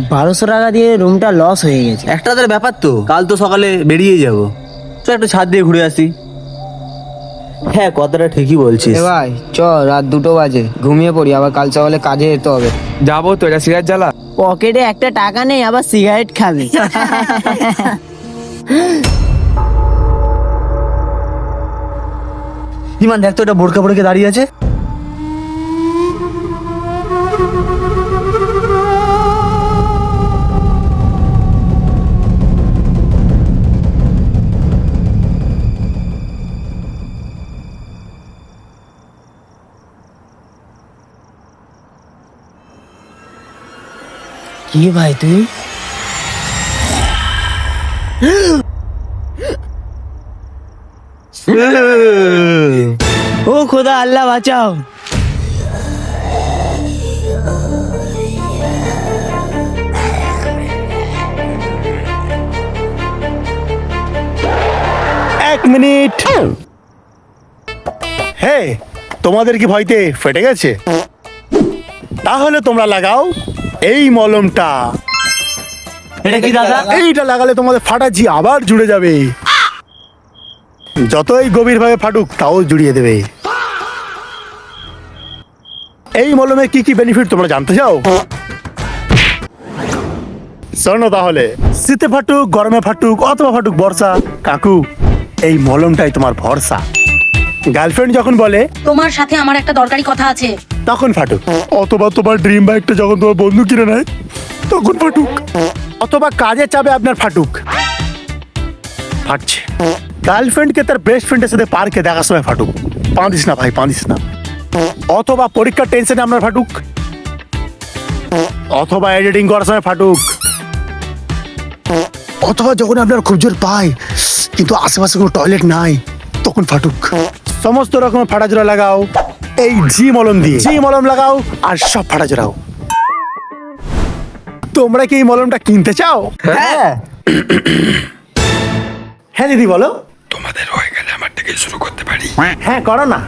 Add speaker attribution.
Speaker 1: 1200 টাকা দিয়ে রুমটা লস হয়ে গেছে।
Speaker 2: একটা তার ব্যাপার তো, কাল তো সকালে বেরিয়ে যাবো, তো একটা ছাদ দিয়ে ঘুরে আসি। হ্যাঁ, কথাটা ঠিকই বলছিস।
Speaker 3: এ ভাই চ, রাত 2টো বাজে, ঘুমিয়ে পড়ি, আবার কাল সকালে কাজে যেতে হবে।
Speaker 4: যাবো তো, এটা সিগারেট জ্বালা।
Speaker 1: পকেটে একটা টাকা নেই, আবার সিগারেট খাবি?
Speaker 2: ইমান দেখ তো, এটা বোরকা পরে দাঁড়িয়ে আছে।
Speaker 1: কি ভাই তুই? ও খোদা, আল্লাহ বাঁচাও।
Speaker 5: এক মিনিট। হে, তোমাদের কি ভয়তে ফেটে গেছে? তাহলে তোমরা লাগাও এই মলমটা।
Speaker 2: এটা কি দাদা?
Speaker 5: এইটা লাগালে তোমাদের ফাটাচ্ছি আবার জুড়ে যাবে, যতই গভীর ভাবে ফাটুক তাও জুড়িয়ে দেবে। এই মলমে কি কি বেনিফিট তোমরা জানতে চাও? শোনো তাহলে, শীতে ফাটুক, গরমে ফাটুক, অথবা ফাটুক বর্ষা, কাকু এই মলমটাই তোমার ভরসা। গার্লফ্রেন্ড যখন বলে
Speaker 6: তোমার সাথে আমার একটা দরকারি কথা আছে,
Speaker 5: তখন ফাটুক। অথবা তোমার ড্রিম বাইকটা যখন তোমার বন্ধু কিনে নেয় তখন ফাটুক। অথবা কাজের চাপে আপনার ফাটুক। ফাটছে। গার্লফ্রেন্ডকে তার বেস্ট ফ্রেন্ডের সাথে পার্কে দেখার সময় ফাটুক। পাঁদিস না ভাই, পাঁদিস না। অথবা পরীক্ষার টেনশনে আপনার ফাটুক। অথবা এডিটিং করার সময় ফাটুক। অথবা যখন আপনার খুব জোর পায় কিন্তু আশেপাশে কোনো টয়লেট নাই তখন ফাটুক। সমস্ত রকমের ফাটাজোড়া লাগাও এই জি মলম দিয়ে। জি মলম লাগাও আর সব ফাটাজোড়াও। তোমরা কি এই মলমটা কিনতে চাও?
Speaker 2: হ্যাঁ।
Speaker 5: হ্যাঁ দিদি বলো।
Speaker 4: তোমাদের হয়ে গেলে আমার থেকে শুরু করতে পারি।
Speaker 5: হ্যাঁ করো না।